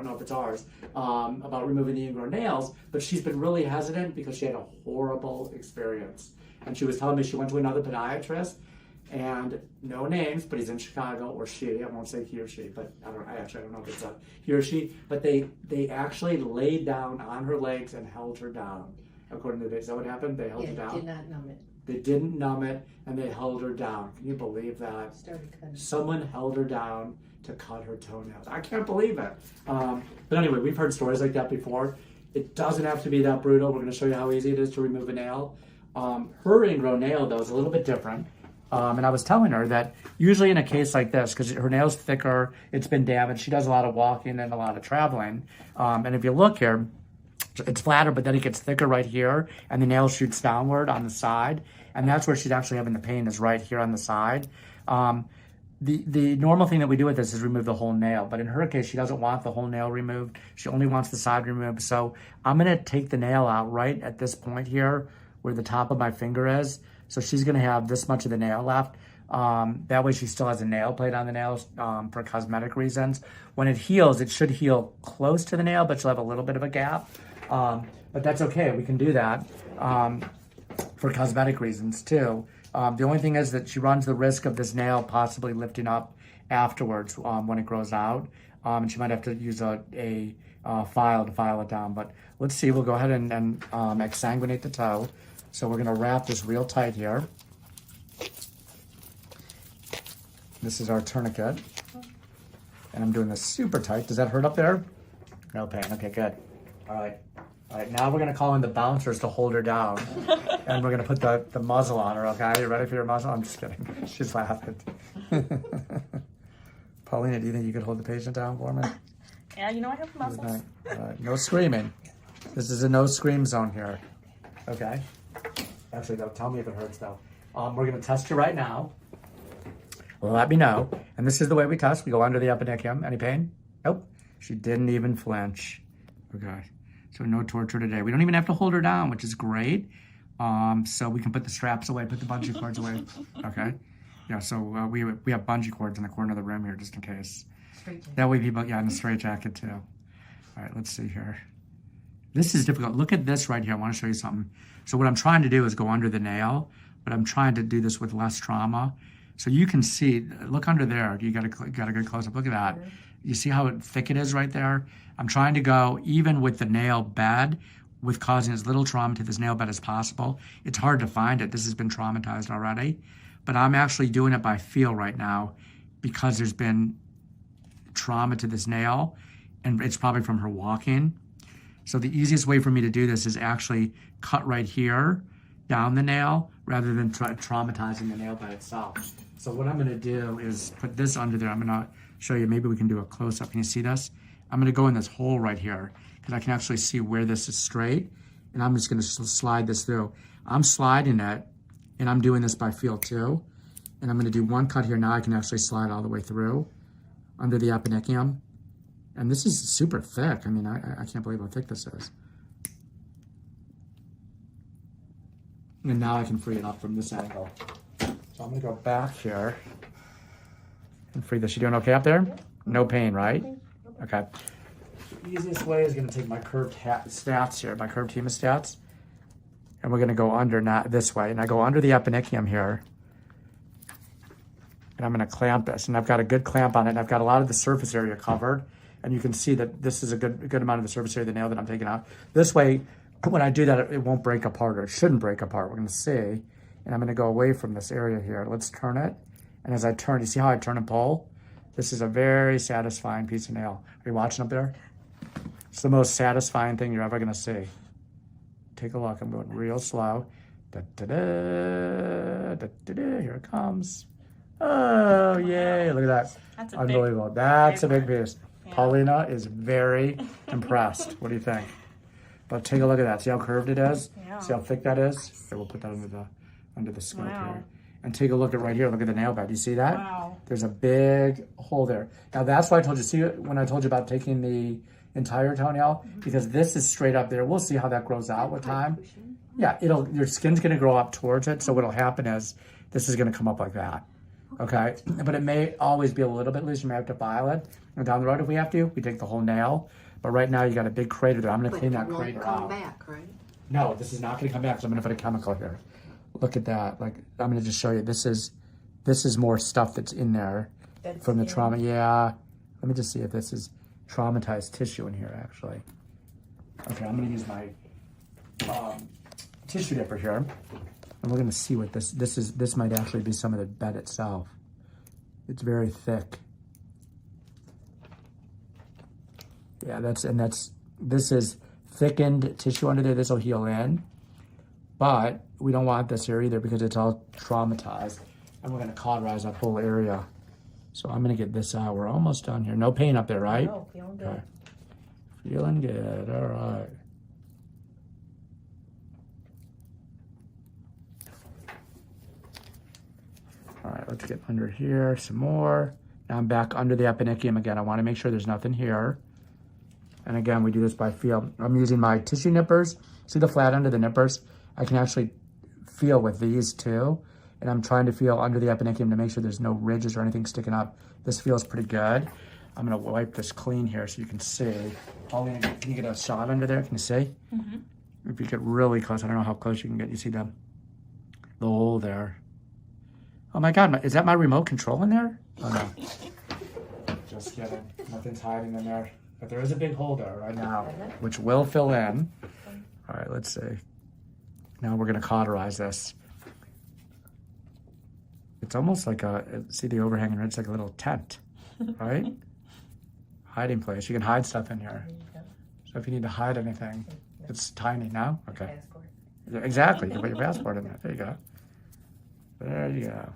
don't know if it's ours, about removing the ingrown nails, but she's been really hesitant because she had a horrible experience. And she was telling me she went to another podiatrist, and no names, but he's in Chicago, or she, I won't say he or she, but I don't know if it's a he or she, but they actually laid down on her legs and held her down. According to this, is that what happened? They held her down? Did not numb it. They didn't numb it, and they held her down. Can you believe that? Someone held her down to cut her toenails. I can't believe it. But anyway, we've heard stories like that before. It doesn't have to be that brutal. We're going to show you how easy it is to remove a nail. Her ingrown nail, though, is a little bit different. And I was telling her that usually in a case like this, because her nail's thicker, it's been damaged, she does a lot of walking and a lot of traveling. And if you look here, it's flatter, but then it gets thicker right here, and the nail shoots downward on the side. And that's where she's actually having the pain, is right here on the side. The normal thing that we do with this is remove the whole nail. But in her case, she doesn't want the whole nail removed. She only wants the side removed. So I'm going to take the nail out right at this point here where the top of my finger is. So she's going to have this much of the nail left. That way she still has a nail plate on the nails for cosmetic reasons. When it heals, it should heal close to the nail, but she'll have a little bit of a gap. But that's okay. We can do that for cosmetic reasons too. The only thing is that she runs the risk of this nail possibly lifting up afterwards when it grows out. And she might have to use a file to file it down. But let's see. We'll go ahead and exsanguinate the toe. So we're going to wrap this real tight here. This is our tourniquet. And I'm doing this super tight. Does that hurt up there? No pain. Okay, good. All right. All right, now we're going to call in the bouncers to hold her down. And we're going to put the muzzle on her, okay? You ready for your muzzle? I'm just kidding. She's laughing. Paulina, do you think you could hold the patient down for me? Yeah, you know I have muscles. All right, no screaming. This is a no scream zone here. Okay? Actually, though, tell me if it hurts, though. We're going to test you right now. Let me know. And this is the way we test. We go under the epinicium. Any pain? Nope. She didn't even flinch. Okay. So no torture today. We don't even have to hold her down, which is great. So we can put the straps away, put the bungee cords away. Okay. Yeah, so we have bungee cords in the corner of the room here just in case. That way people, yeah, and a straight jacket too. All right, let's see here. This is difficult. Look at this right here. I want to show you something. So what I'm trying to do is go under the nail, but I'm trying to do this with less trauma. So you can see, look under there. You got a good close up. Look at that. You see how thick it is right there? I'm trying to go even with the nail bed, with causing as little trauma to this nail bed as possible. It's hard to find it. This has been traumatized already. But I'm actually doing it by feel right now because there's been trauma to this nail, and it's probably from her walking. So the easiest way for me to do this is actually cut right here down the nail rather than traumatizing the nail by itself. So what I'm going to do is put this under there. I'm going to show you, maybe we can do a close-up. Can you see this? I'm going to go in this hole right here because I can actually see where this is straight, and I'm just going to slide this through. I'm sliding it, and I'm doing this by feel too. And I'm going to do one cut here. Now I can actually slide all the way through under the epinicium. And this is super thick. I mean, I can't believe how thick this is. And now I can free it up from this angle. So I'm going to go back here and free this. You doing okay up there? No pain, right? Okay. The easiest way is going to take my curved stats here, my curved hemostats, and we're going to go under this way. And I go under the epinicium here, and I'm going to clamp this. And I've got a good clamp on it, and I've got a lot of the surface area covered. And you can see that this is a good amount of the surface area of the nail that I'm taking out. This way, when I do that, it won't break apart, or it shouldn't break apart. We're going to see. And I'm going to go away from this area here. Let's turn it. And as I turn, you see how I turn and pull? This is a very satisfying piece of nail. Are you watching up there? It's the most satisfying thing you're ever going to see. Take a look. I'm going real slow. Da-da-da, da-da-da. Here it comes. Oh, yay. Look at that. That's unbelievable. That's a big piece. Yeah. Paulina is very impressed. What do you think? But take a look at that. See how curved it is? Yeah. See how thick that is? Okay, we'll put that under the scope here. And take a look at right here. Look at the nail bed. You see that? Wow. There's a big hole there. Now that's why I told you. See when I told you about taking the entire toenail? Because this is straight up there. We'll see how that grows out with time. Yeah, your skin's going to grow up towards it. So what'll happen is this is going to come up like that. Okay, but it may always be a little bit loose. You may have to file it. And down the road, if we have to, we take the whole nail. But right now, you got a big crater there. I'm going to clean that crater out. But it won't come back, right? No, this is not going to come back. So I'm going to put a chemical here. Look at that. Like, I'm going to just show you. This is more stuff that's in there from the trauma. Yeah. Let me just see if this is traumatized tissue in here, actually. Okay, I'm going to use my tissue dipper here, and we're going to see what this is. This might actually be some of the bed itself. It's very thick. Yeah, this is thickened tissue under there. This will heal in, but we don't want this here either because it's all traumatized, and we're going to cauterize that whole area. So I'm going to get this out. We're almost done here. No pain up there, right? No, feeling good. Okay. Feeling good. All right. All right, let's get under here some more. Now I'm back under the epinicium again. I want to make sure there's nothing here. And again, we do this by feel. I'm using my tissue nippers. See the flat end of the nippers? I can actually feel with these too. And I'm trying to feel under the epinicium to make sure there's no ridges or anything sticking up. This feels pretty good. I'm gonna wipe this clean here so you can see. Pauline, can you get a shot under there? Can you see? Mm-hmm. If you get really close, I don't know how close you can get. You see the hole there. Oh my God, is that my remote control in there? Oh no, just kidding. Nothing's hiding in there. But there is a big hole there right now, which will fill in. All right, let's see. Now we're gonna cauterize this. It's almost like see the overhang, it's like a little tent, right? Hiding place. You can hide stuff in here. So if you need to hide anything, it's tiny now. Okay. Yeah, exactly. You can put your passport in there. There you go. There you go.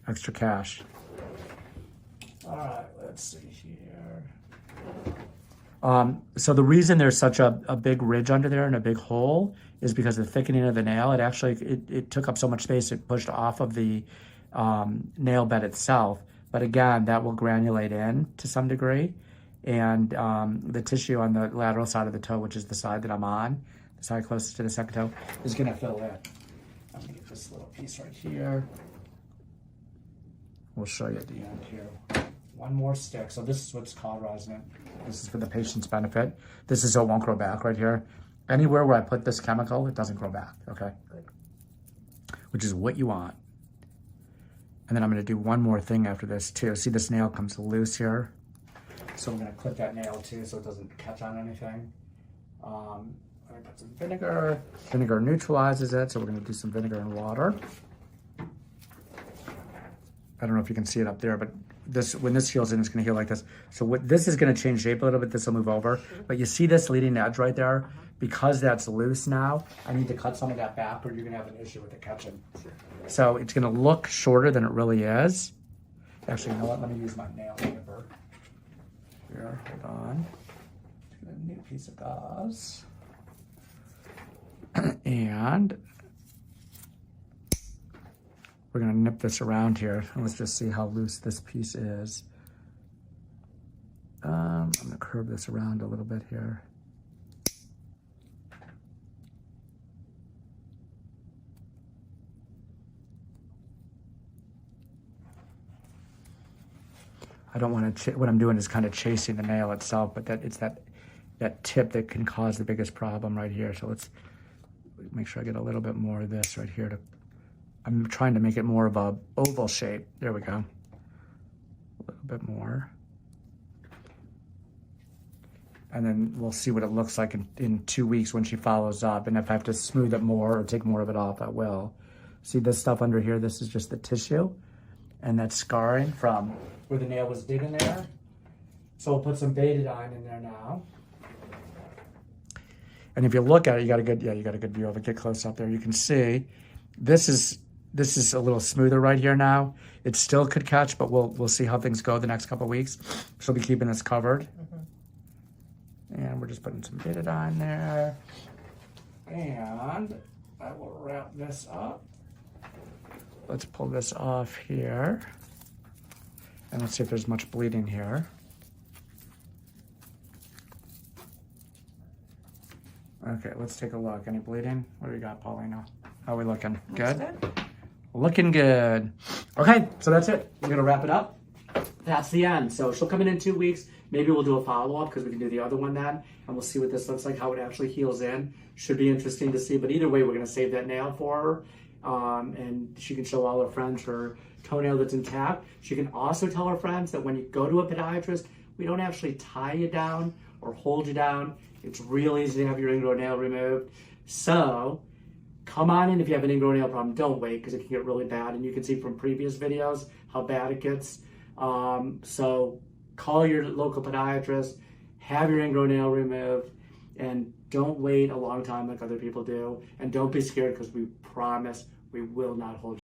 Extra cash. All right, let's see here. So the reason there's such a big ridge under there and a big hole is because of the thickening of the nail. It actually, it took up so much space, it pushed off of the nail bed itself. But again, that will granulate in to some degree. And the tissue on the lateral side of the toe, which is the side that I'm on, the side closest to the second toe, is gonna fill in. I'm gonna get this little piece right here. We'll show you at the end here. One more stick. So this is what's cauterizing it. This is for the patient's benefit. This is so it won't grow back right here. Anywhere where I put this chemical, it doesn't grow back, okay? Good. Which is what you want. And then I'm gonna do one more thing after this too. See, this nail comes loose here. So I'm gonna clip that nail too so it doesn't catch on anything. I'm gonna put some vinegar. Vinegar neutralizes it, so we're gonna do some vinegar and water. I don't know if you can see it up there, but when this heals in, it's gonna heal like this. So this is gonna change shape a little bit, this will move over. But you see this leading edge right there? Because that's loose now, I need to cut some of that back or you're gonna have an issue with it catching. So it's gonna look shorter than it really is. Actually, you know what, let me use my nail nipper. Here, hold on. Get a new piece of gauze. And we're gonna nip this around here. And let's just see how loose this piece is. I'm gonna curve this around a little bit here. I don't want to, what I'm doing is kind of chasing the nail itself, but it's that tip that can cause the biggest problem right here. So let's make sure I get a little bit more of this right here. I'm trying to make it more of a oval shape. There we go. A little bit more. And then we'll see what it looks like in 2 weeks when she follows up. And if I have to smooth it more or take more of it off, I will. See this stuff under here? This is just the tissue. And that's scarring from where the nail was digging there. So we'll put some betadine in there now. And if you look at it, you got a good view of it. Get close up there. You can see this is a little smoother right here now. It still could catch, but we'll see how things go the next couple of weeks. She'll be keeping this covered. And we're just putting some betadine there. And I will wrap this up. Let's pull this off here. And let's see if there's much bleeding here. Okay, let's take a look. Any bleeding? What do we got, Paulina? How are we looking? Good? Looking good. Okay, so that's it. We're gonna wrap it up. That's the end. So she'll come in 2 weeks. Maybe we'll do a follow-up because we can do the other one then, and we'll see what this looks like, how it actually heals in. Should be interesting to see, but either way, we're gonna save that nail for her. And she can show all her friends her toenail that's intact. She can also tell her friends that when you go to a podiatrist, we don't actually tie you down or hold you down. It's real easy to have your ingrown nail removed. So come on in if you have an ingrown nail problem. Don't wait because it can get really bad. And you can see from previous videos how bad it gets. So call your local podiatrist, have your ingrown nail removed, and don't wait a long time like other people do. And don't be scared because we promise we will not hold you.